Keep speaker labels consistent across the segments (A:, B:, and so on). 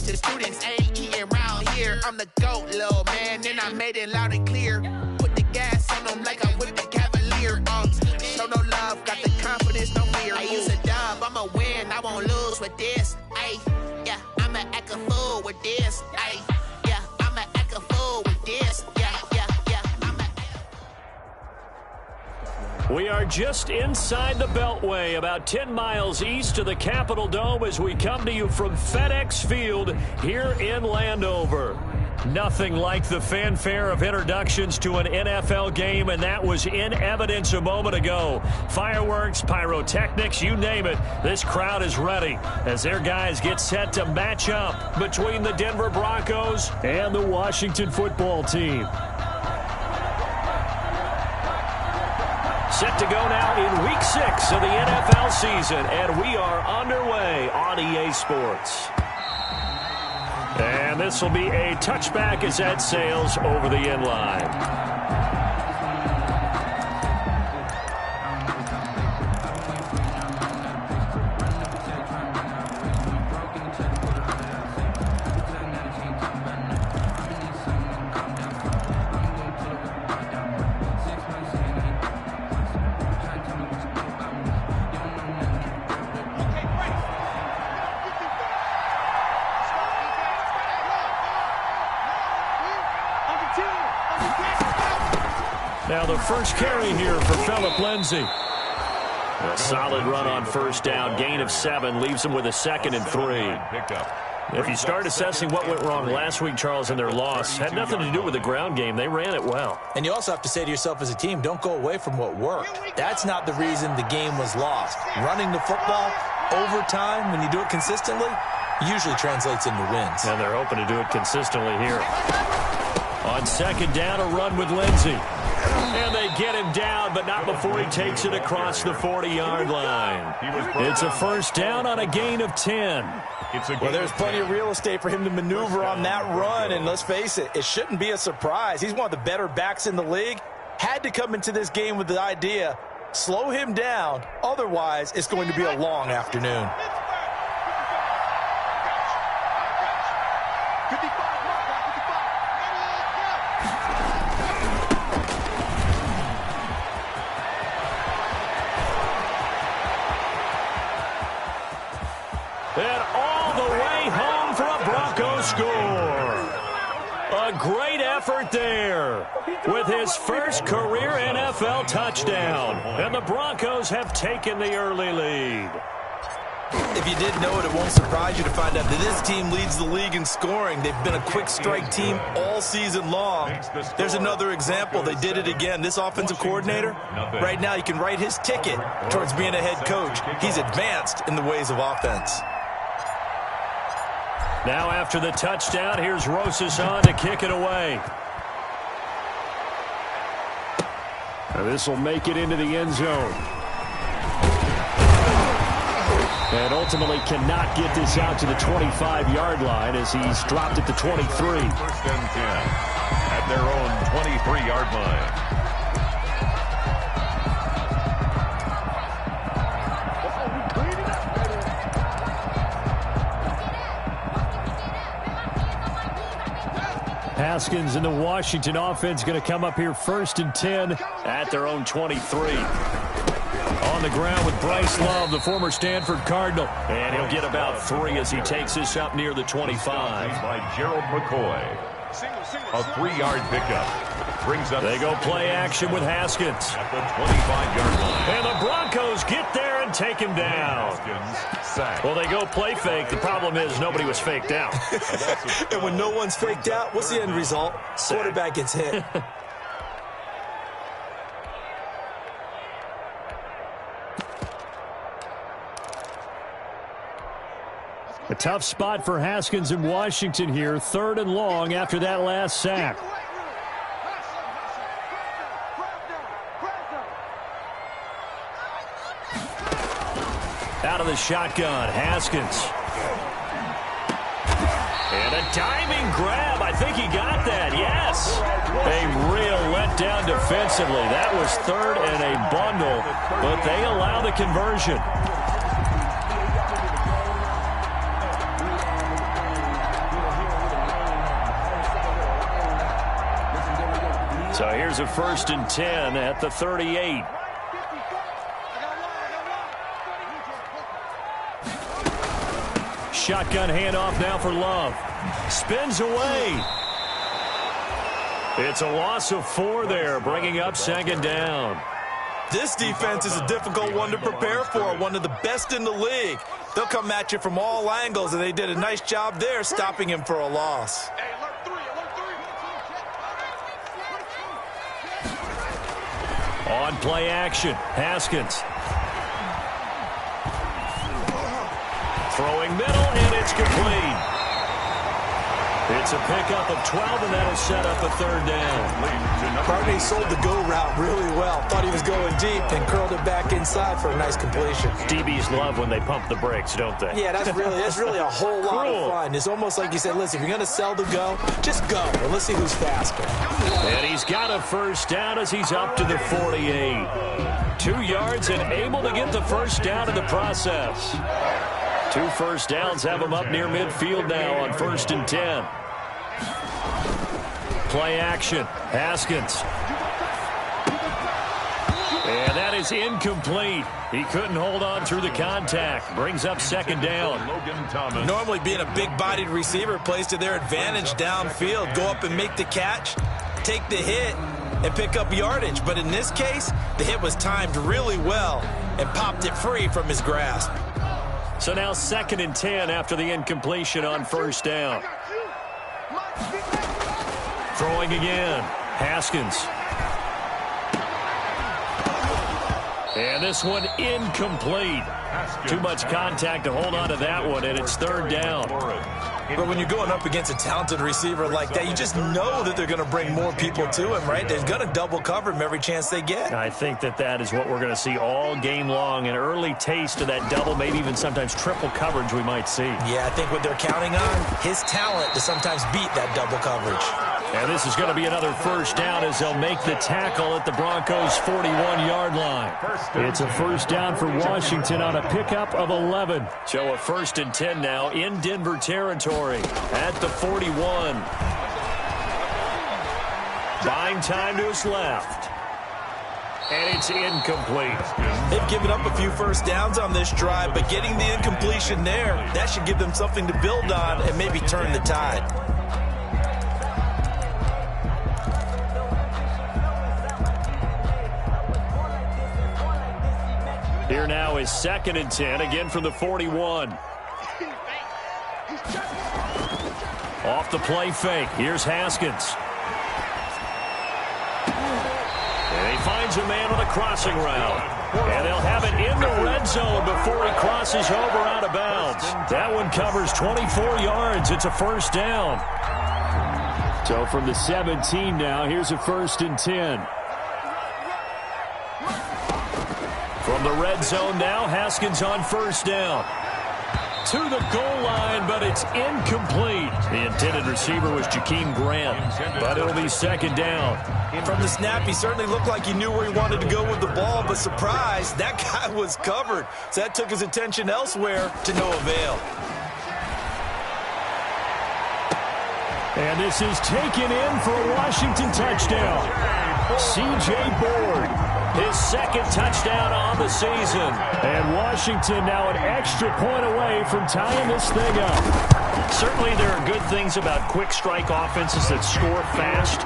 A: the students ain't eating round here. I'm the GOAT, little man, and I made it loud and clear. Put the gas on them like I'm with the Cavalier. Show no love, got the confidence, no fear. I use a dub, I'ma win, I won't lose with this. Ay, yeah, I'ma act a fool with this. Ay, yeah, I'ma act a fool with this.
B: We are just inside the Beltway, about 10 miles east of the Capitol Dome as we come to you from FedEx Field here in Landover. Nothing like the fanfare of introductions to an NFL game, and that was in evidence a moment ago. Fireworks, pyrotechnics, you name it. This crowd is ready as their guys get set to match up between the Denver Broncos and the Washington football team. Set to go now in Week 6 of the NFL season, and we are underway on EA Sports. And this will be a touchback as that sails over the end line. Now the first carry here for Phillip Lindsay. A solid run on first down. Gain of 7 leaves him with a 2nd and 3. If you start assessing what went wrong last week, Charles, in their loss, had nothing to do with the ground game. They ran it well.
C: And you also have to say to yourself as a team, don't go away from what worked. That's not the reason the game was lost. Running the football over time, when you do it consistently, usually translates into wins.
B: And they're hoping to do it consistently here. On second down, a run with Lindsay. And they get him down, but not before he takes it across the 40-yard line. It's a first down on a gain of 10.
C: Well, there's plenty of real estate for him to maneuver on that run, and let's face it, it shouldn't be a surprise. He's one of the better backs in the league. Had to come into this game with the idea, slow him down, otherwise it's going to be a long afternoon.
B: And all the way home for a Broncos score. A great effort there with his first career NFL touchdown. And the Broncos have taken the early lead.
C: If you didn't know it, it won't surprise you to find out that this team leads the league in scoring. They've been a quick strike team all season long. There's another example. They did it again. This offensive coordinator, right now you can write his ticket towards being a head coach. He's advanced in the ways of offense.
B: Now after the touchdown, here's Rosas on to kick it away. This will make it into the end zone. And ultimately cannot get this out to the 25-yard line as he's dropped it to 23.
D: First and 10 at their own 23-yard line.
B: Haskins and the Washington offense going to come up here first and 10 at their own 23. On the ground with Bryce Love, the former Stanford Cardinal. And he'll get about 3 as he takes this up near the 25.
D: By Gerald McCoy. A 3-yard pickup. Brings up.
B: They go play action with Haskins.
D: At the 25-yard line.
B: And the Broncos get there and take him down. Well, they go play fake. The problem is nobody was faked out.
C: And when no one's faked out, what's the end result? Quarterback gets hit.
B: A tough spot for Haskins in Washington here. 3rd and long after that last sack. Out of the shotgun, Haskins. And a diving grab. I think he got that, yes. A real letdown defensively. That was 3rd and a bundle, but they allow the conversion. So here's a 1st and 10 at the 38. Shotgun handoff now for Love. Spins away. It's a loss of 4 there, bringing up 2nd down.
C: This defense is a difficult one to prepare for, one of the best in the league. They'll come at you from all angles, and they did a nice job there stopping him for a loss.
B: On play action, Haskins. Throwing middle, and it's complete. It's a pickup of 12, and that'll set up a 3rd down.
C: Carney sold the go route really well. Thought he was going deep and curled it back inside for a nice completion.
B: DBs love when they pump the brakes, don't they?
C: Yeah, that's really a whole lot of fun. It's almost like you said, listen, if you're going to sell the go, just go, and let's see who's faster.
B: And he's got a 1st down as he's up to the 48. 2 yards and able to get the 1st down in the process. 2 1st downs have him up near midfield now on 1st and 10. Play action, Haskins. And that is incomplete. He couldn't hold on through the contact. Brings up 2nd down.
C: Normally being a big-bodied receiver plays to their advantage downfield. Go up and make the catch, take the hit, and pick up yardage. But in this case, the hit was timed really well and popped it free from his grasp.
B: So now 2nd and 10 after the incompletion on 1st down. Throwing again, Haskins. And this one incomplete. Too much contact to hold on to that one, and it's 3rd down.
C: But when you're going up against a talented receiver like that, you just know that they're going to bring more people to him, right? They're going to double cover him every chance they get.
B: I think that is what we're going to see all game long, an early taste of that double, maybe even sometimes triple coverage we might see.
C: Yeah, I think what they're counting on, his talent to sometimes beat that double coverage.
B: And this is going to be another 1st down as they'll make the tackle at the Broncos' 41-yard line. It's a 1st down for Washington on a pickup of 11. So a 1st and 10 now in Denver territory at the 41. Buying time to his left. And it's incomplete.
C: They've given up a few 1st downs on this drive, but getting the incompletion there, that should give them something to build on and maybe turn the tide.
B: Here now is 2nd and 10, again from the 41. Off the play fake. Here's Haskins. And he finds a man on a crossing route. And they'll have it in the red zone before he crosses over out of bounds. That one covers 24 yards. It's a 1st down. So from the 17 now, here's a 1st and 10. From the red zone now, Haskins on 1st down. To the goal line, but it's incomplete. The intended receiver was Jakeem Grant, but it'll be 2nd down.
C: From the snap, he certainly looked like he knew where he wanted to go with the ball, but surprise, that guy was covered. So that took his attention elsewhere to no avail.
B: And this is taken in for a Washington touchdown. C.J. Board, his 2nd touchdown on the season. And Washington now an extra point away from tying this thing up. Certainly there are good things about quick strike offenses that score fast,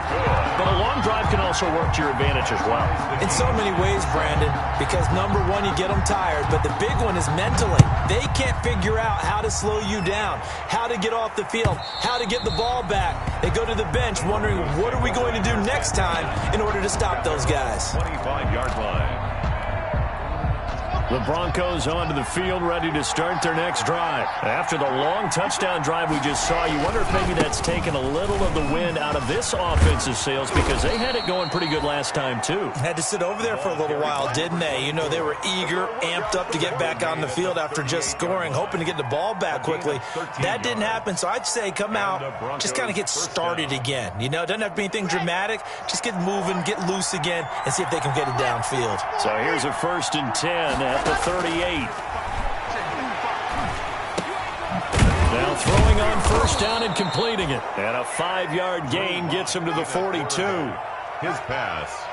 B: but a long drive can also work to your advantage as well.
C: In so many ways, Brandon, because number one, you get them tired, but the big one is mentally. They can't figure out how to slow you down, how to get off the field, how to get the ball back. They go to the bench wondering, what are we going to do next time in order to stop those guys?
D: 25-yard line.
B: The Broncos onto the field, ready to start their next drive. After the long touchdown drive we just saw, you wonder if maybe that's taken a little of the wind out of this offensive sails, because they had it going pretty good last time, too.
C: Had to sit over there for a little while, didn't they? You know, they were eager, amped up to get back on the field after just scoring, hoping to get the ball back quickly. That didn't happen, so I'd say come out, just kind of get started again. You know, it doesn't have to be anything dramatic. Just get moving, get loose again, and see if they can get it downfield.
B: So here's a 1st and 10 at the 38. Now throwing on 1st down and completing it. And a 5-yard gain gets him to the 42.
D: His pass.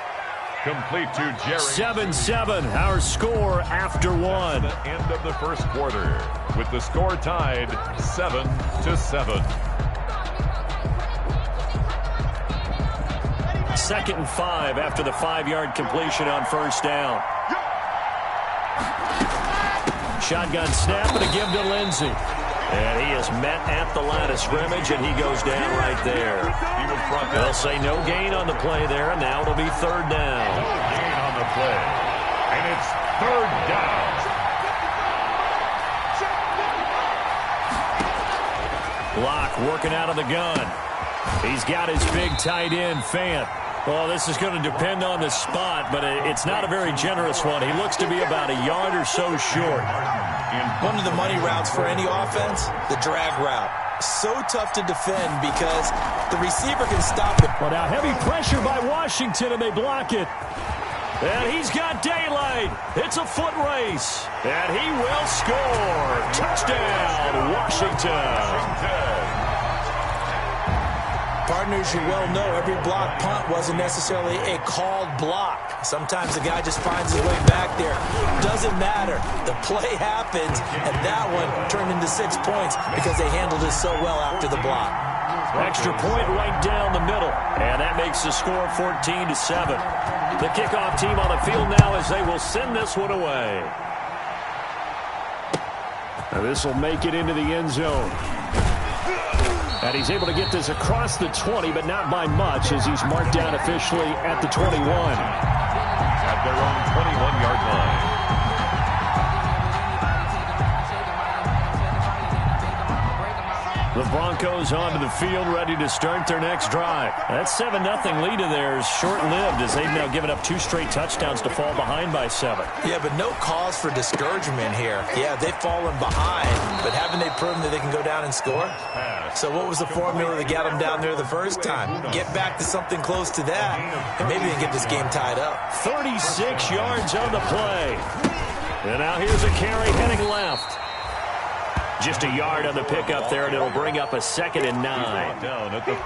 D: Complete to Jerry.
B: 7-7, our score after one.
D: The end of the first quarter, with the score tied 7-7.
B: 2nd and 5 after the 5-yard completion on first down. Shotgun snap and a give to Lindsey. And he is met at the line of scrimmage, and he goes down right there. They'll say no gain on the play there, and now it'll be 3rd down.
D: No gain on the play, and it's 3rd down.
B: Locke working out of the gun. He's got his big tight end, Fant. Well, this is going to depend on the spot, but it's not a very generous one. He looks to be about a yard or so short.
C: One of the money routes for any offense, the drag route. So tough to defend because the receiver can stop it.
B: Well, now heavy pressure by Washington, and they block it. And he's got daylight. It's a foot race. And he will score. Touchdown, Washington.
C: Partners, you well know every block punt wasn't necessarily a called block. Sometimes the guy just finds his way back there. Doesn't matter. The play happens, and that one turned into 6 points because they handled it so well after the block.
B: Extra point right down the middle, and that makes the score 14-7. The kickoff team on the field now as they will send this one away. Now this will make it into the end zone. And he's able to get this across the 20, but not by much, as he's marked down officially at the 21.
D: At their own 21-yard line.
B: The Broncos onto the field, ready to start their next drive. That 7-0 lead of theirs short-lived, as they've now given up 2 straight touchdowns to fall behind by 7.
C: Yeah, but no cause for discouragement here. Yeah, they've fallen behind, but haven't they proven that they can go down and score? So what was the formula that got them down there the first time? Get back to something close to that, and maybe they can get this game tied up.
B: 36 yards on the play. And now here's a carry heading left. Just a yard on the pickup there, and it'll bring up a 2nd and 9.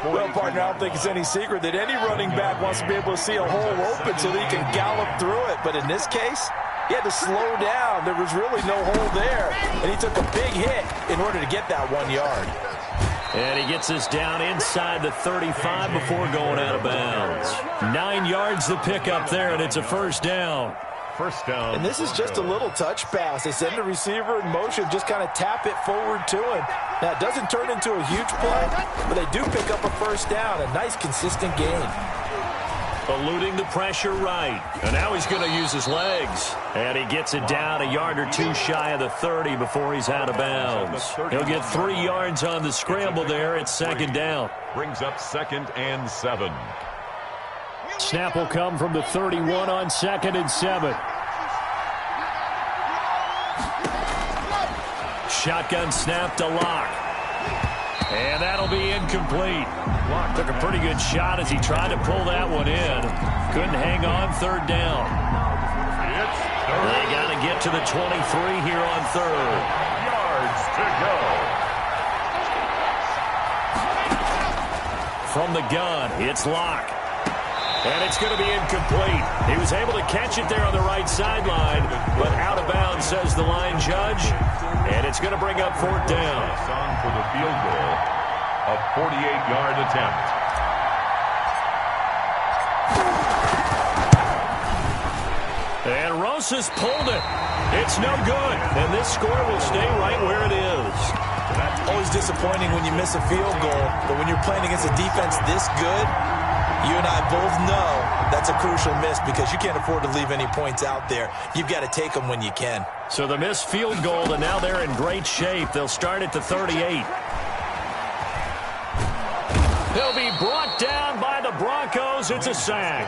C: Well, partner, I don't think it's any secret that any running back wants to be able to see a hole open so that he can gallop through it. But in this case, he had to slow down. There was really no hole there, and he took a big hit in order to get that 1 yard.
B: And he gets us down inside the 35 before going out of bounds. 9 yards the pickup there, and it's a first down.
D: First down.
C: And this is just a little touch pass. They send the receiver in motion, just kind of tap it forward to him. Now, it doesn't turn into a huge play, but they do pick up a first down. A nice, consistent gain.
B: Eluding the pressure right. And now he's going to use his legs. And he gets it down a yard or 2 shy of the 30 before he's out of bounds. He'll get 3 yards on the scramble there. It's 2nd down.
D: Brings up 2nd and 7.
B: Snap will come from the 31 on 2nd and 7. Shotgun snap to Locke. And that'll be incomplete. Locke took a pretty good shot as he tried to pull that one in. Couldn't hang on, 3rd down. They got to get to the 23 here on 3rd.
D: Yards to go.
B: From the gun, it's Locke. And it's going to be incomplete. He was able to catch it there on the right sideline, but out of bounds, says the line judge. And it's going to bring up 4th down.
D: On for the field goal, a 48-yard attempt.
B: And Rosas pulled it. It's no good. And this score will stay right where it is.
C: Always disappointing when you miss a field goal, but when you're playing against a defense this good, you and I both know that's a crucial miss because you can't afford to leave any points out there. You've got to take them when you can.
B: So the missed field goal, and now they're in great shape. They'll start at the 38. He'll be brought down by the Broncos. It's a sack.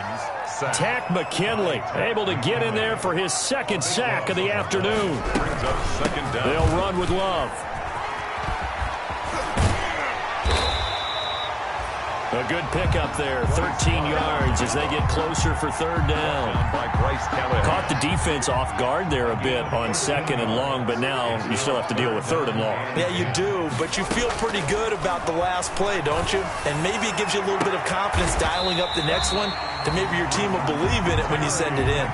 B: Tack McKinley able to get in there for his 2nd sack of the afternoon.
D: Brings up 2nd down.
B: They'll run with Love. A good pickup there, 13 yards as they get closer for third down. Caught the defense off guard there a bit on second and long, but now you still have to deal with third and long.
C: Yeah, you do, but you feel pretty good about the last play, don't you? And maybe it gives you a little bit of confidence dialing up the next one that maybe your team will believe in it when you send it in.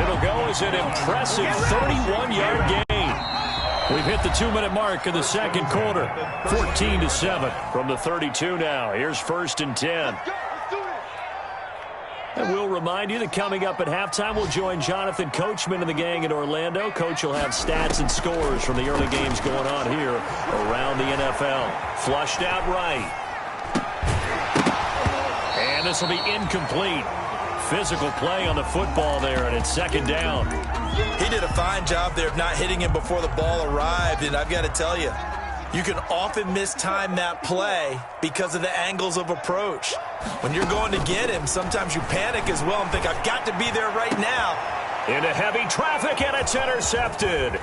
B: It'll go as an impressive 31-yard gain. We've hit the 2-minute mark in the second quarter. 14-7 from the 32 now. Here's 1st and 10. And we'll remind you that coming up at halftime, we'll join Jonathan Coachman and the gang in Orlando. Coach will have stats and scores from the early games going on here around the NFL. Flushed out right. And this will be incomplete. Physical play on the football there, and it's second down.
C: He did a fine job there of not hitting him before the ball arrived, and I've got to tell you, you can often mistime that play because of the angles of approach. When you're going to get him, sometimes you panic as well and think, I've got to be there right now.
B: Into heavy traffic, and it's intercepted.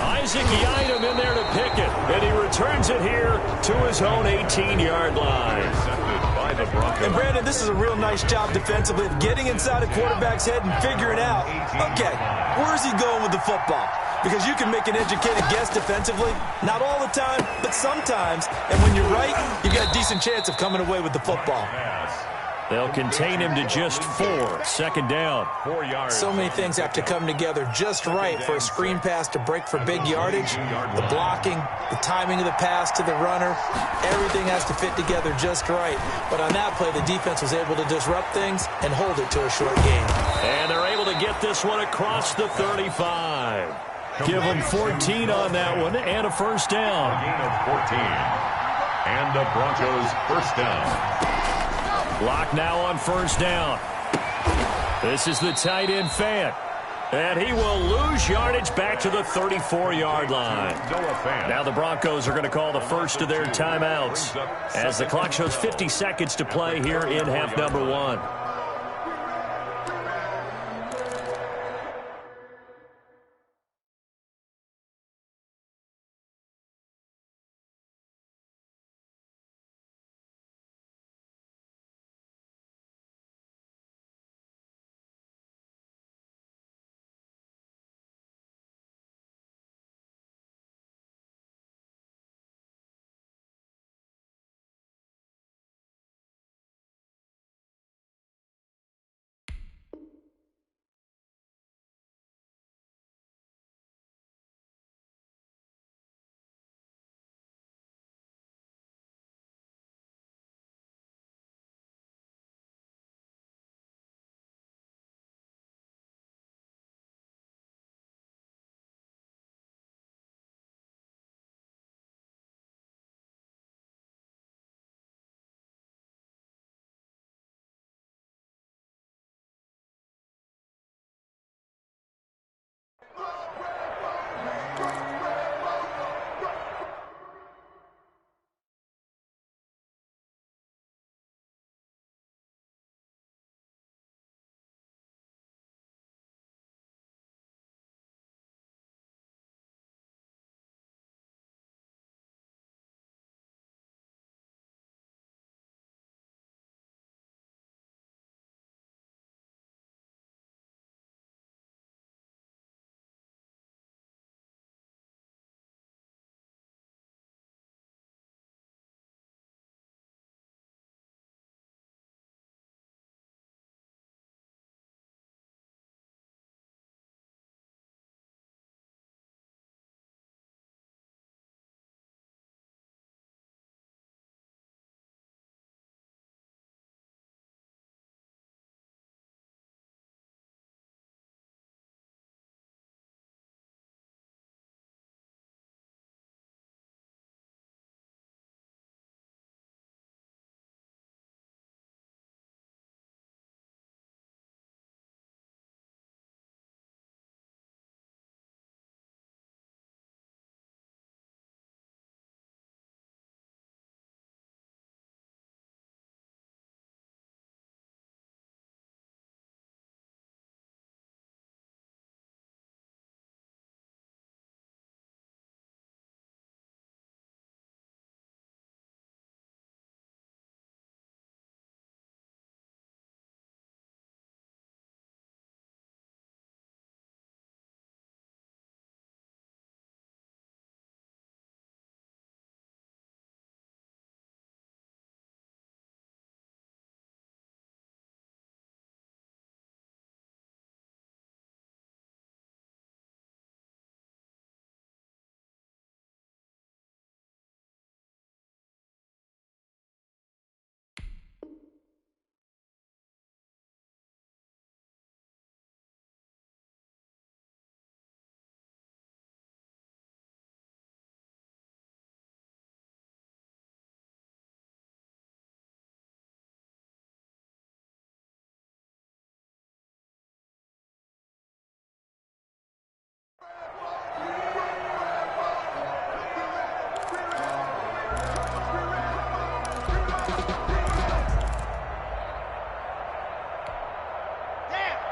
B: Isaac Yiadom in there to pick it, and he returns it here to his own 18-yard line.
C: And Brandon, this is a real nice job defensively of getting inside a quarterback's head and figuring out, okay, where's he going with the football? Because you can make an educated guess defensively, not all the time, but sometimes. And when you're right, you've got a decent chance of coming away with the football.
B: They'll contain him to just 4. Second down.
C: 4 yards. So many things have to come together just right for a screen pass to break for big yardage. The blocking, the timing of the pass to the runner, everything has to fit together just right. But on that play, the defense was able to disrupt things and hold it to a short game.
B: And they're able to get this one across the 35. Give them 14 on that one and a first down.
D: A gain of 14. And the Broncos first down.
B: Block now on first down. This is the tight end Fant. And he will lose yardage back to the 34-yard line. Now the Broncos are going to call the first of their timeouts as the clock shows 50 seconds to play here in half number 1.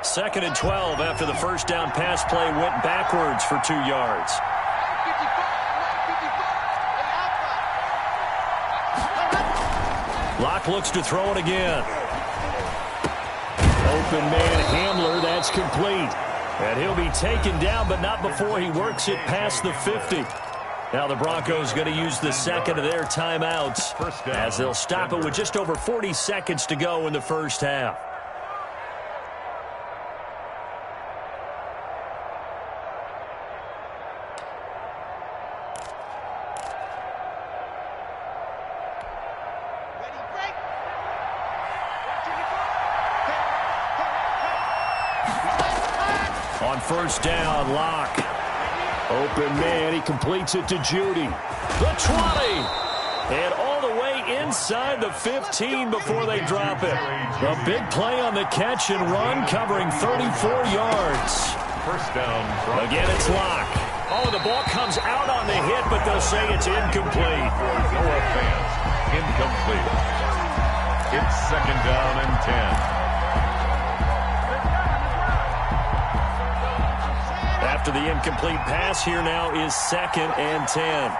B: Second and 12 after the first down pass play went backwards for 2 yards. Locke looks to throw it again. Open man Hamler, that's complete. And he'll be taken down, but not before he works it past the 50. Now the Broncos going to use the second of their timeouts as they'll stop it with just over 40 seconds to go in the first half. On first down, Locke. Open man, he completes it to Judy. The 20. And all the way inside the 15 before they drop it. A big play on the catch and run, covering 34 yards.
D: First down.
B: Again, it's Locke. Oh, the ball comes out on the hit, but they'll say it's incomplete.
D: No offense. Incomplete. It's second down and 10.
B: After the incomplete pass, here now is second and 10.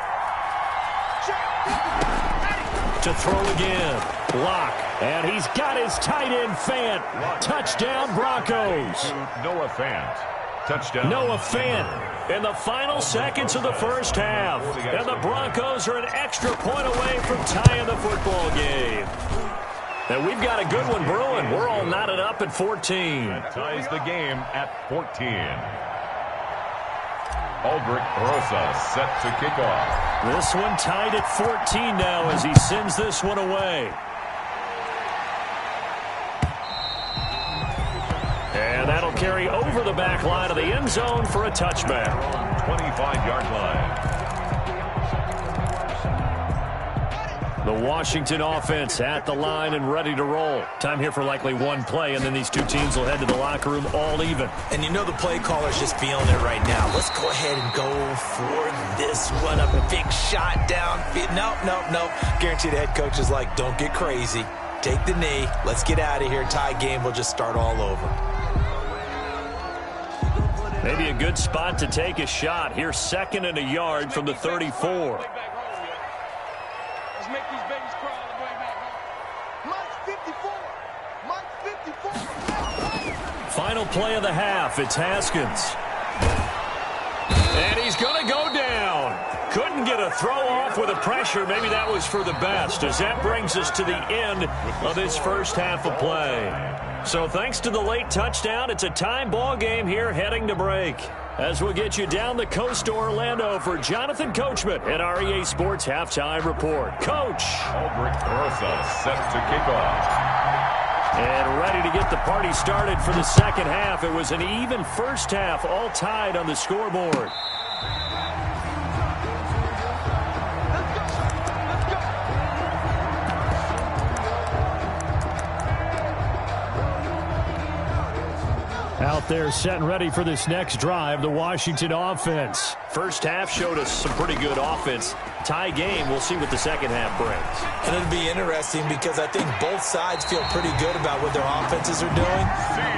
B: To throw again, Locke, and he's got his tight end Fant. Touchdown, Broncos.
D: Noah Fant. Touchdown.
B: Noah Fant in the final seconds of the first half. And the Broncos are an extra point away from tying the football game. And we've got a good one brewing. We're all knotted up at 14.
D: That ties the game at 14. Aldrich Rosa set to kick off.
B: This one tied at 14 now as he sends this one away. And that'll carry over the back line of the end zone for a touchback.
D: 25-yard line.
B: The Washington offense at the line and ready to roll. Time here for likely one play, and then these two teams will head to the locker room all even.
C: And you know the play caller's just feeling it right now. Let's go ahead and go for this one. A big shot down. Nope. Guarantee the head coach is like, don't get crazy. Take the knee. Let's get out of here. Tie game. We'll just start all over.
B: Maybe a good spot to take a shot. Here's second and a yard from the 34.
E: Make these babies crawl all the way back home. Mike's 54. Mike's 54.
B: Final play of the half. It's Haskins. And he's going to go down. Couldn't get a throw off with the pressure. Maybe that was for the best, as that brings us to the end of this first half of play. So thanks to the late touchdown, it's a time ball game here heading to break. As we'll get you down the coast to Orlando for Jonathan Coachman at REA Sports Halftime Report. Coach.
D: Aldrich Rosa set to kick off.
B: And ready to get the party started for the second half. It was an even first half, all tied on the scoreboard. Out there set and ready for this next drive, the Washington offense. First half showed us some pretty good offense. Tie game, we'll see what the second half brings.
C: And it'll be interesting because I think both sides feel pretty good about what their offenses are doing.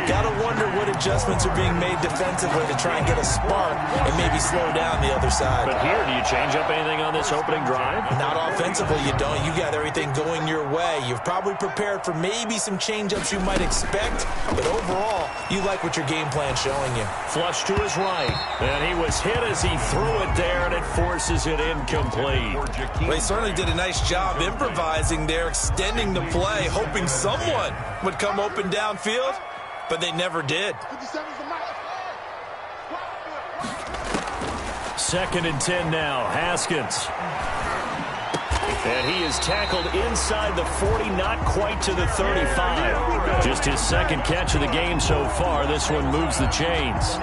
C: Got to wonder what adjustments are being made defensively to try and get a spark and maybe slow down the other side.
B: But here, do you change up anything on this opening drive?
C: Not offensively, you don't. You got everything going your way. You've probably prepared for maybe some change-ups you might expect, but overall, you like what your game plan's showing you.
B: Flush to his right, and he was hit as he threw it there, and it forces it incomplete.
C: Well, he certainly did a nice job improvising there, extending the play, hoping someone would come open downfield, but they never did.
B: Second and 10 now, Haskins. And he is tackled inside the 40, not quite to the 35. Just his second catch of the game so far. This one moves the chains.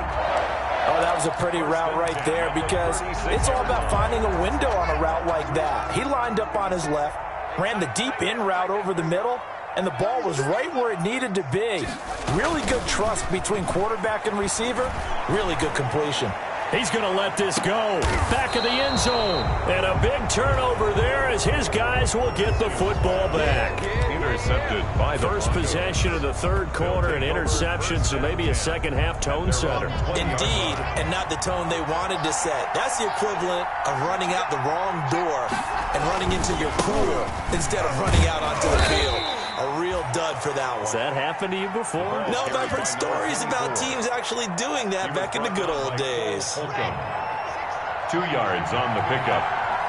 F: Oh, that was a pretty route right there because it's all about finding a window on a route like that. He lined up on his left, ran the deep in route over the middle, and the ball was right where it needed to be. Really good trust between quarterback and receiver. Really good completion.
B: He's going to let this go. Back of the end zone. And a big turnover there as his guys will get the football back.
D: Intercepted by the
B: First possession of the third quarter, an interception, so maybe a second-half tone setter.
F: Indeed, and not the tone they wanted to set. That's the equivalent of running out the wrong door and running into your pool instead of running out onto the field. A real dud for that one.
B: Has that happened to you before?
F: No, but I've heard stories about teams actually doing that back in the good old days.
D: 2 yards on the pickup.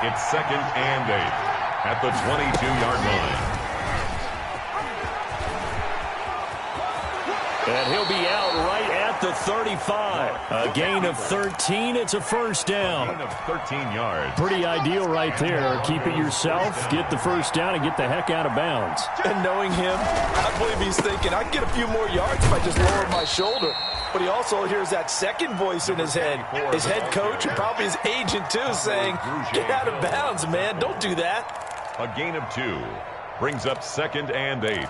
D: It's 2nd and 8 at the 22-yard line.
B: And he'll be out right at the 35. A gain of 13. It's a first down.
D: Gain of 13 yards.
B: Pretty ideal right there. Keep it yourself, get the first down, and get the heck out of bounds.
F: And knowing him, I believe he's thinking, I can get a few more yards if I just lower my shoulder. But he also hears that second voice in his head. His head coach and probably his agent, too, saying, get out of bounds, man. Don't do that.
D: A gain of 2 brings up 2nd and 8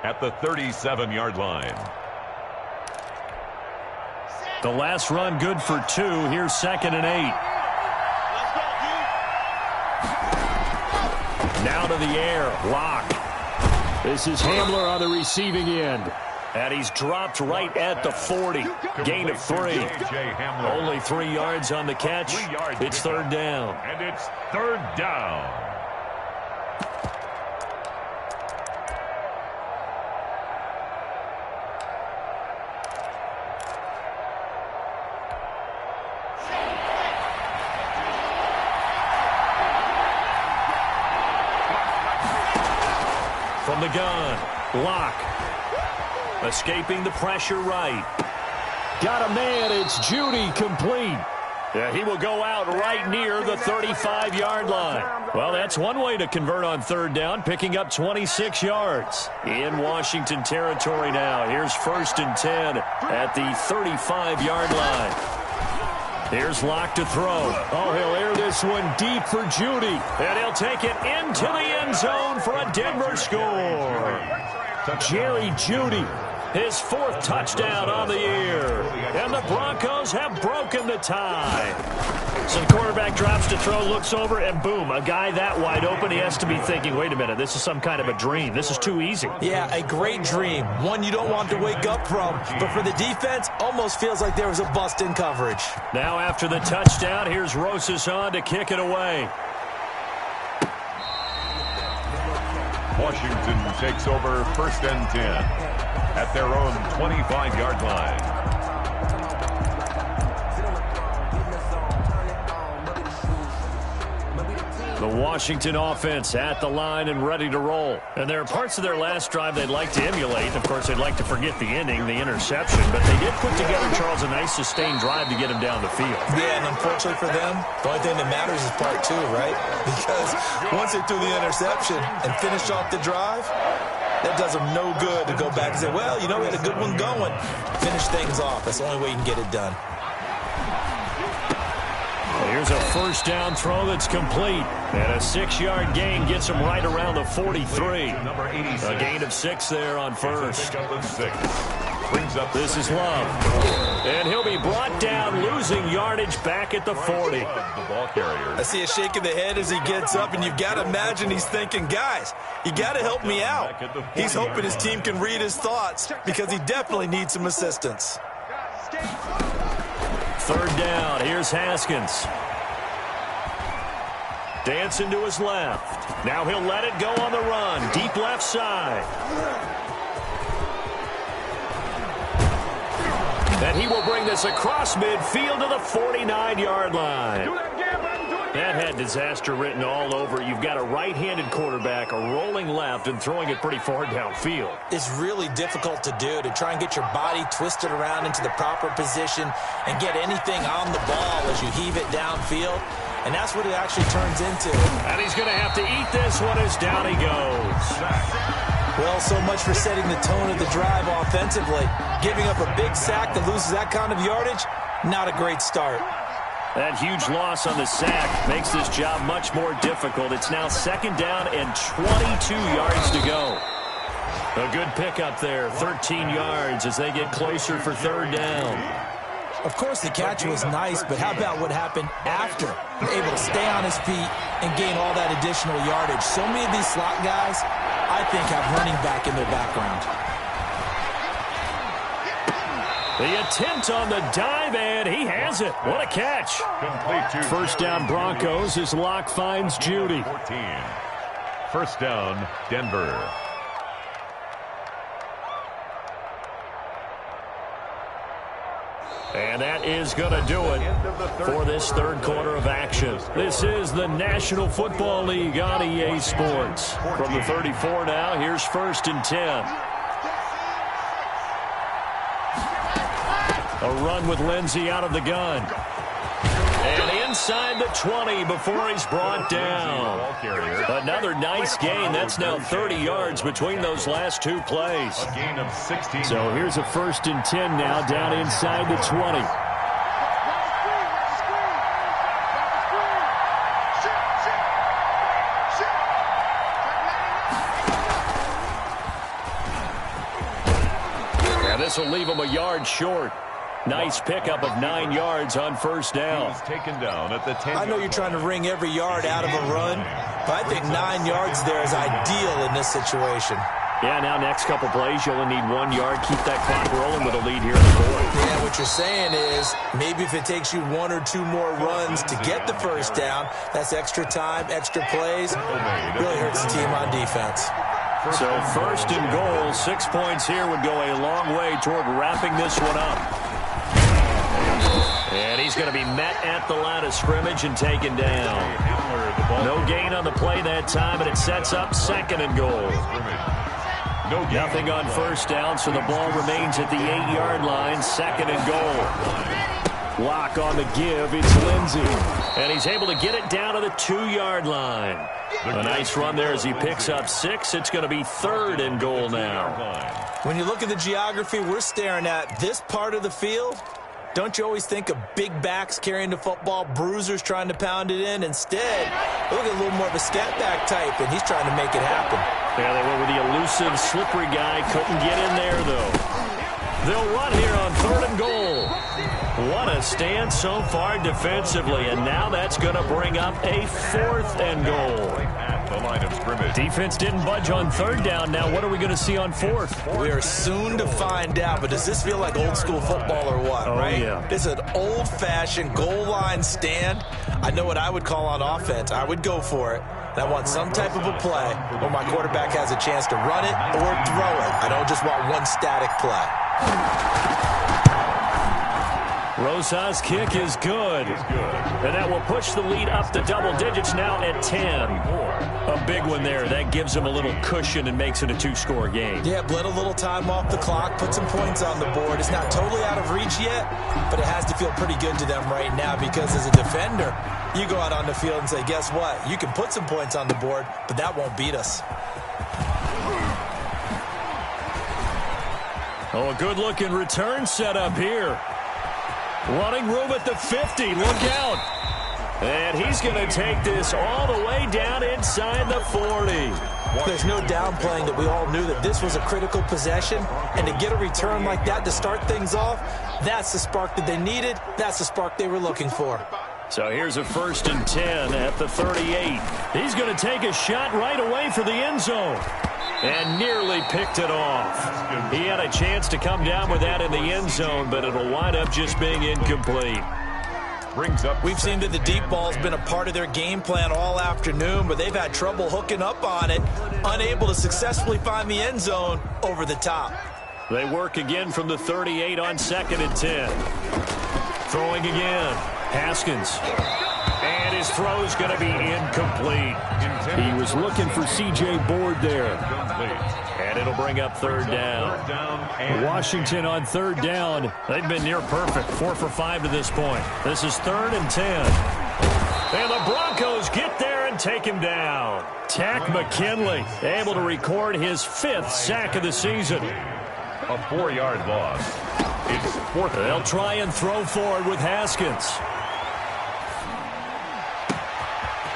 D: at the 37-yard line.
B: The last run good for 2. Here's 2nd and 8. Now to the air. Lock. This is Hamler on the receiving end. And he's dropped right at the 40. Gain of 3. Only 3 yards on the catch. It's third down.
D: And it's third down.
B: From the gun, Lock. Escaping the pressure right. Got a man, it's Judy, complete. Yeah, he will go out right near the 35-yard line. Well, that's one way to convert on third down, picking up 26 yards. In Washington territory now. Here's 1st and 10 at the 35-yard line. Here's Lock to throw. Oh, he'll air this one deep for Judy. And he'll take it into the end zone for a Denver score. Jerry Judy, his 4th touchdown on the year. And the Broncos have broken the tie. So the quarterback drops to throw, looks over, and boom, a guy that wide open, he has to be thinking, wait a minute, this is some kind of a dream. This is too easy.
F: Yeah, a great dream. One you don't want to wake up from. But for the defense, almost feels like there was a bust in coverage.
B: Now after the touchdown, here's Rosas on to kick it away.
D: Washington takes over 1st and 10 at their own 25-yard line.
B: The Washington offense at the line and ready to roll. And there are parts of their last drive they'd like to emulate. Of course, they'd like to forget the ending, the interception. But they did put together, Charles, a nice sustained drive to get him down the field.
F: Yeah, and unfortunately for them, the only thing that matters is part 2, right? Because once they threw the interception and finished off the drive, that does them no good to go back and say, well, you know, we had a good one going. Finish things off. That's the only way you can get it done.
B: Here's a first down throw that's complete. And a 6-yard gain gets him right around the 43. A gain of 6 there on first. This is Love. And he'll be brought down, losing yardage back at the 40.
F: I see a shake of the head as he gets up, and you've got to imagine he's thinking, guys, you got to help me out. He's hoping his team can read his thoughts because he definitely needs some assistance.
B: Third down. Here's Haskins. Dancing to his left. Now he'll let it go on the run. Deep left side. And he will bring this across midfield to the 49-yard line. That had disaster written all over. You've got a right-handed quarterback, a rolling left, and throwing it pretty far downfield.
F: It's really difficult to do, to try and get your body twisted around into the proper position and get anything on the ball as you heave it downfield. And that's what it actually turns into.
B: And he's going to have to eat this one as down he goes.
F: Well, so much for setting the tone of the drive offensively. Giving up a big sack that loses that kind of yardage, not a great start.
B: That huge loss on the sack makes this job much more difficult. It's now 2nd down and 22 yards to go. A good pickup there, 13 yards as they get closer for third down.
F: Of course, the catch was nice, but how about what happened after? Able to stay on his feet and gain all that additional yardage. So many of these slot guys, I think, have running back in their background.
B: The attempt on the dive, and he has it. What a catch. First down Broncos as Locke finds Judy.
D: 14. First down, Denver.
B: And that is going to do it for this third quarter of action. This is the National Football League on EA Sports. From the 34 now, here's 1st and 10. A run with Lindsey out of the gun. And inside the 20 before he's brought down. Another nice gain. That's now 30 yards between those last two plays.
D: A gain of 16.
B: So here's a 1st and 10 now down inside the 20. And this will leave him a yard short. Nice pickup of 9 yards on first down.
D: Taken down at the 10.
F: I know you're trying to wring every yard out of a run, but I think 9 yards there is ideal in this situation.
B: Yeah, now next couple plays, you only need 1 yard. Keep that clock rolling with a lead here in the fourth.
F: Yeah, what you're saying is maybe if it takes you 1 or 2 more runs to get the first down, that's extra time, extra plays. Really hurts the team on defense.
B: So 1st and goal, 6 points here would go a long way toward wrapping this one up. And he's going to be met at the line of scrimmage and taken down. No gain on the play that time, and it sets up 2nd and goal. Nothing on first down, so the ball remains at the 8-yard line, 2nd and goal. Lock on the give, it's Lindsey. And he's able to get it down to the 2-yard line. A nice run there as he picks up 6. It's going to be 3rd and goal now.
F: When you look at the geography we're staring at, this part of the field, don't you always think of big backs carrying the football, bruisers trying to pound it in? Instead, look at a little more of a scat back type, and he's trying to make it happen.
B: Yeah, they went with the elusive, slippery guy. Couldn't get in there, though. They'll run here on 3rd and goal. What a stand so far defensively, and now that's going to bring up a 4th and goal.
D: The line of scrimmage.
B: Defense didn't budge on 3rd down. Now what are we going to see on 4th?
F: We are soon to find out, but does this feel like old school football or what, right?
B: Yeah.
F: This is an old-fashioned goal line stand. I know what I would call on offense. I would go for it. And I want some type of a play where my quarterback has a chance to run it or throw it. I don't just want one static play.
B: Rosa's kick is good. And that will push the lead up to double digits now at 10. A big one there. That gives them a little cushion and makes it a 2-score game.
F: Yeah, bled a little time off the clock, put some points on the board. It's not totally out of reach yet, but it has to feel pretty good to them right now because as a defender, you go out on the field and say, guess what? You can put some points on the board, but that won't beat us.
B: Oh, a good-looking return setup here. Running room at the 50. Look out. And he's going to take this all the way down inside the 40.
F: There's no downplaying that we all knew that this was a critical possession. And to get a return like that to start things off, that's the spark that they needed. That's the spark they were looking for.
B: So here's a 1st and 10 at the 38. He's going to take a shot right away for the end zone. And nearly picked it off. He had a chance to come down with that in the end zone, but it'll wind up just being incomplete.
F: We've seen that the deep ball's been a part of their game plan all afternoon, but they've had trouble hooking up on it, unable to successfully find the end zone over the top.
B: They work again from the 38 on 2nd and 10. Throwing again. Haskins. And his throw's going to be incomplete. He was looking for C.J. Board there. And it'll bring up 3rd down. Washington on 3rd down. They've been near perfect. 4 for 5 to this point. This is 3rd and 10. And the Broncos get there and take him down. Tack McKinley able to record his 5th sack of the season.
D: A 4-yard loss. It's 4th.
B: They'll try and throw forward with Haskins.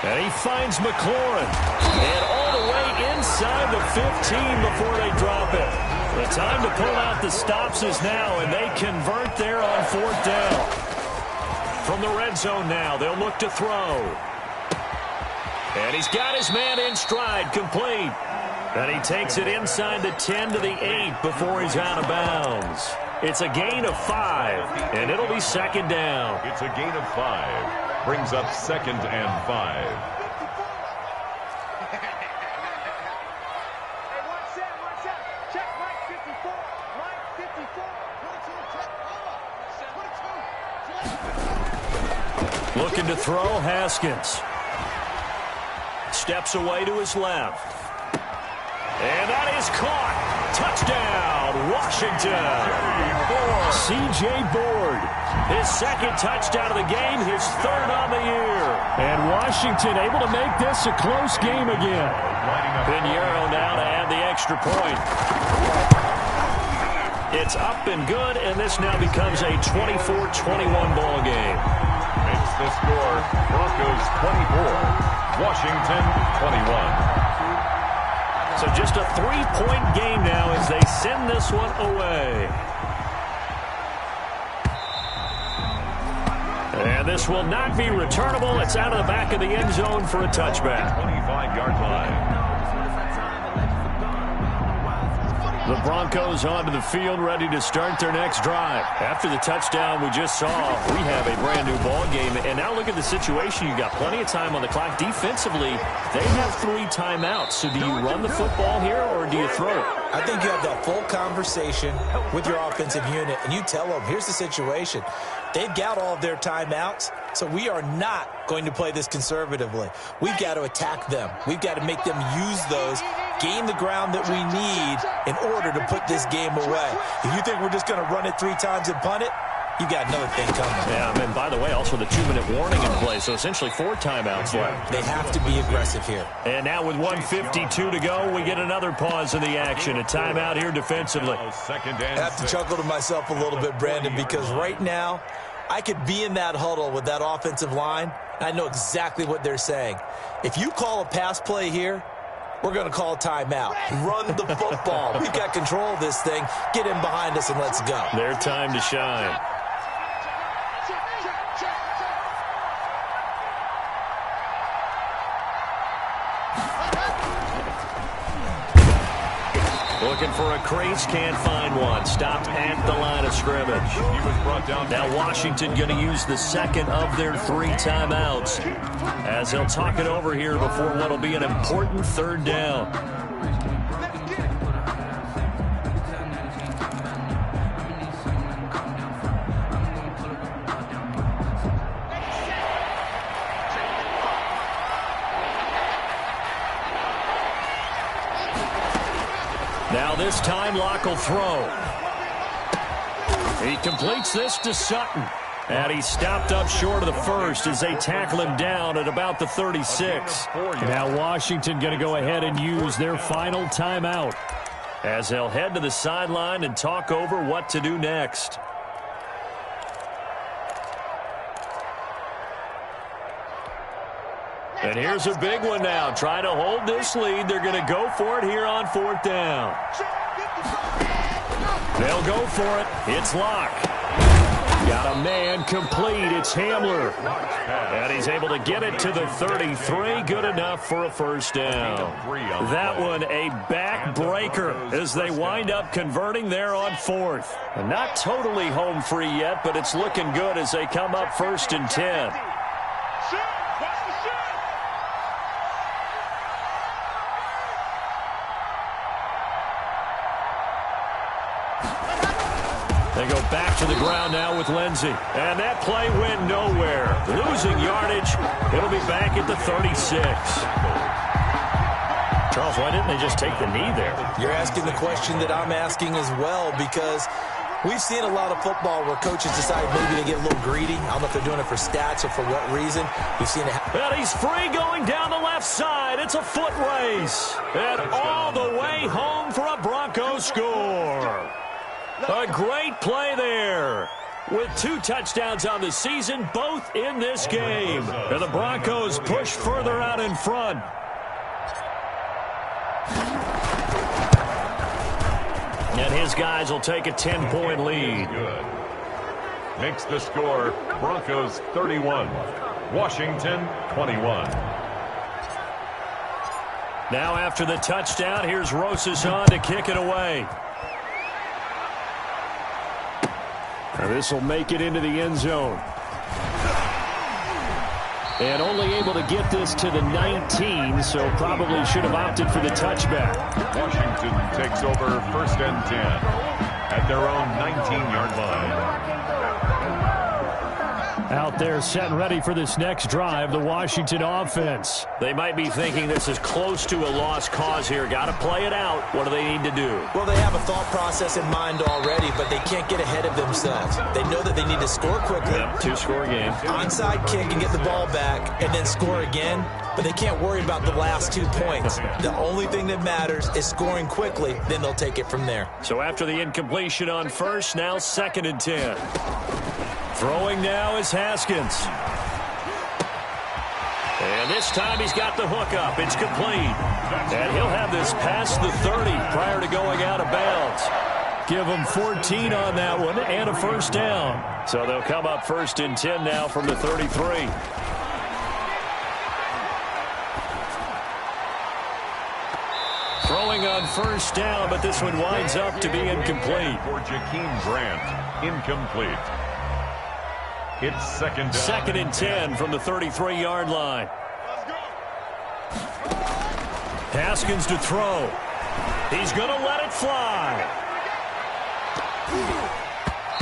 B: And he finds McLaurin. And all the way inside the 15 before they drop it. The time to pull out the stops is now, and they convert there on 4th down. From the red zone now, they'll look to throw. And he's got his man in stride, complete. And he takes it inside the 10 to the 8 before he's out of bounds. It's a gain of 5, and it'll be 2nd down.
D: It's a gain of 5. Brings up 2nd and 5.
B: Looking to throw, Haskins. Steps away to his left. And that is caught. Touchdown, Washington. C.J. Board. His 2nd touchdown of the game, his 3rd on the year.
G: And Washington able to make this a close game again.
B: Pinheiro now to add the extra point. It's up and good, and this now becomes a 24-21 ball game.
D: Makes the score Broncos 24, Washington 21.
B: So just a 3-point game now as they send this one away. And this will not be returnable. It's out of the back of the end zone for a touchback.
D: 25-yard line.
B: The Broncos onto the field, ready to start their next drive. After the touchdown we just saw, we have a brand new ball game. And now look at the situation. You've got plenty of time on the clock. Defensively, they have 3 timeouts. So do you run the football here or do you throw it?
F: I think you have that full conversation with your offensive unit, and you tell them, here's the situation. They've got all of their timeouts, so we are not going to play this conservatively. We've got to attack them. We've got to make them use those, gain the ground that we need in order to put this game away. If you think we're just going to run it 3 times and punt it, you got another thing coming.
B: Yeah, and by the way, also the 2-minute warning in play, so essentially 4 timeouts left.
F: They have to be aggressive here.
B: And now with 1:52 to go, we get another pause in the action. A timeout here defensively.
F: I have to chuckle to myself a little bit, Brandon, because right now I could be in that huddle with that offensive line, and I know exactly what they're saying. If you call a pass play here, we're going to call a timeout. Run the football. We've got control of this thing. Get in behind us and let's go.
B: Their time to shine. Looking for a crease, can't find one. Stopped at the line of scrimmage.
D: He was brought down.
B: Now Washington going to use the 2nd of their 3 timeouts as they'll talk it over here before what will be an important 3rd down. Now this time, Locke will throw. He completes this to Sutton. And he's stopped up short of the 1st as they tackle him down at about the 36.
G: Now Washington going to go ahead and use their final timeout,
B: as they'll head to the sideline and talk over what to do next. And here's a big one now. Trying to hold this lead. They're going to go for it here on 4th down. They'll go for it. It's Locke. Got a man complete. It's Hamler. And he's able to get it to the 33. Good enough for a 1st down. That one a backbreaker as they wind up converting there on 4th. And not totally home free yet, but it's looking good as they come up 1st and 10. They go back to the ground now with Lindsey. And that play went nowhere. Losing yardage. It'll be back at the 36. Charles, why didn't they just take the knee there?
F: You're asking the question that I'm asking as well, because we've seen a lot of football where coaches decide maybe to get a little greedy. I don't know if they're doing it for stats or for what reason. We've seen it happen.
B: And he's free going down the left side. It's a foot race. And all the way home for a Broncos score. A great play there. With 2 touchdowns on the season, both in this game. And the Broncos push further out in front. And his guys will take a 10-point lead.
D: Good. Makes the score Broncos 31, Washington 21.
B: Now after the touchdown, here's Rosas on to kick it away.
G: This will make it into the end zone. And only able to get this to the 19, so probably should have opted for the touchback.
D: Washington takes over 1st and 10 at their own 19-yard line.
G: Out there set and ready for this next drive, the Washington offense.
B: They might be thinking this is close to a lost cause here. Got to play it out. What do they need to do?
F: Well, they have a thought process in mind already, but they can't get ahead of themselves. They know that they need to score quickly.
B: Yep, 2-score game.
F: Onside kick and get the ball back and then score again, but they can't worry about the last 2 points. The only thing that matters is scoring quickly, then they'll take it from there.
B: So after the incompletion on first, now 2nd and 10. Throwing now is Haskins. And this time he's got the hook up. It's complete. And he'll have this past the 30 prior to going out of bounds.
G: Give him 14 on that one and a first down.
B: So they'll come up 1st and 10 now from the 33. Throwing on first down, but this one winds up to be incomplete.
D: For Jakeem Grant, incomplete. It's 2nd down.
B: 2nd and 10 from the 33-yard line. Haskins to throw. He's going to let it fly.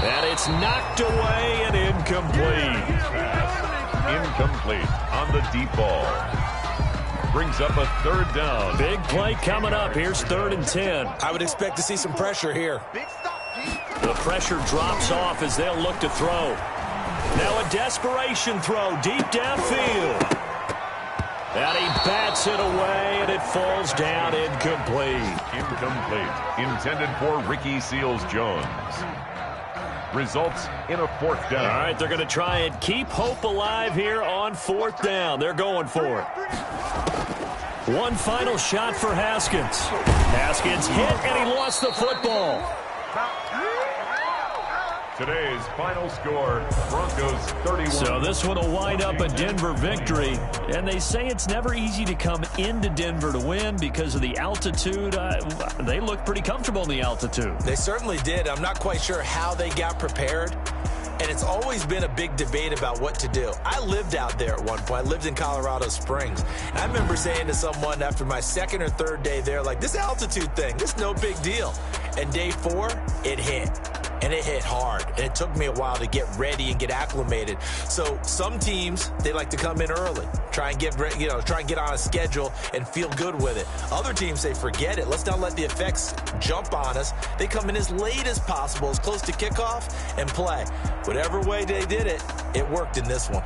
B: And it's knocked away and incomplete.
D: Incomplete on the deep ball. Brings up a 3rd down.
B: Big play coming up. Here's 3rd and 10.
F: I would expect to see some pressure here.
B: The pressure drops off as they'll look to throw. Now a desperation throw deep downfield. And he bats it away, and it falls down incomplete.
D: Incomplete. Intended for Ricky Seals-Jones. Results in a 4th down.
B: All right, they're going to try and keep hope alive here on 4th down. They're going for it. One final shot for Haskins. Haskins hit, and he lost the football.
D: Today's final score, Broncos 31.
B: So this one will wind up a Denver victory. And they say it's never easy to come into Denver to win because of the altitude. They look pretty comfortable in the altitude.
F: They certainly did. I'm not quite sure how they got prepared. And it's always been a big debate about what to do. I lived out there at one point. I lived in Colorado Springs. And I remember saying to someone after my 2nd or 3rd day there, like, this altitude thing, this is no big deal. And day 4, it hit. And it hit hard. And it took me a while to get ready and get acclimated. So some teams, they like to come in early, try and get on a schedule and feel good with it. Other teams say, forget it. Let's not let the effects jump on us. They come in as late as possible, as close to kickoff, and play. Whatever way they did it, it worked in this one.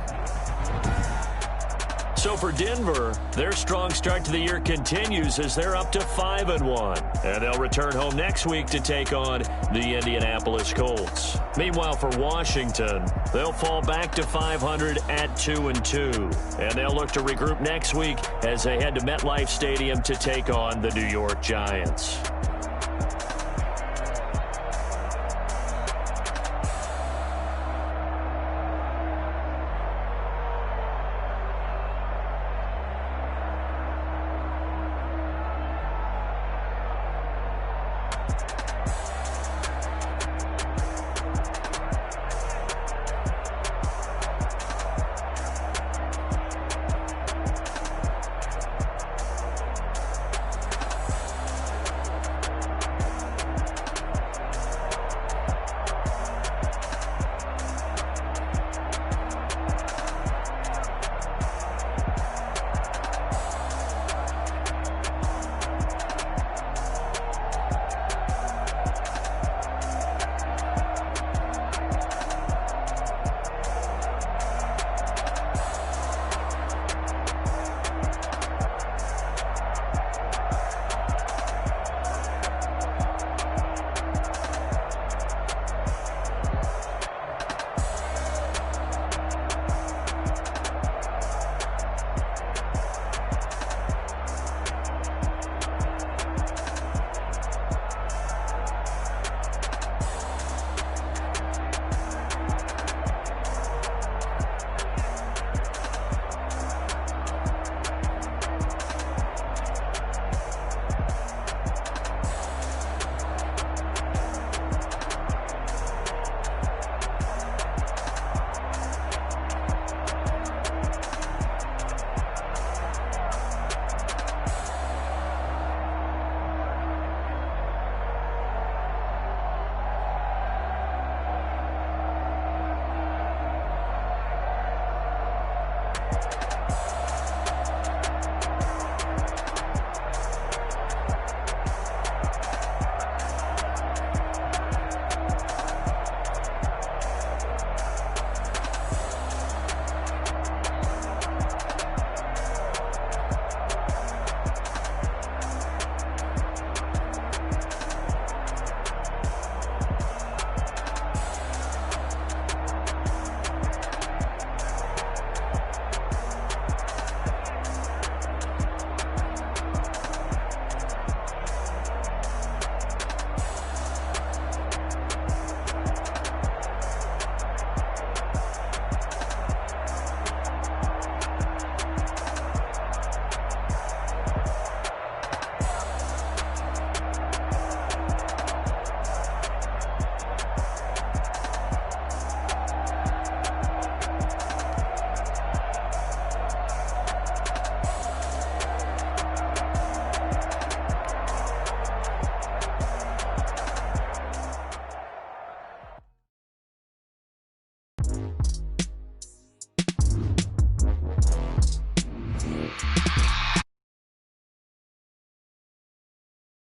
B: So for Denver, their strong start to the year continues as they're up to 5-1. And they'll return home next week to take on the Indianapolis Colts. Meanwhile, for Washington, they'll fall back to 500 at 2-2. And they'll look to regroup next week as they head to MetLife Stadium to take on the New York Giants.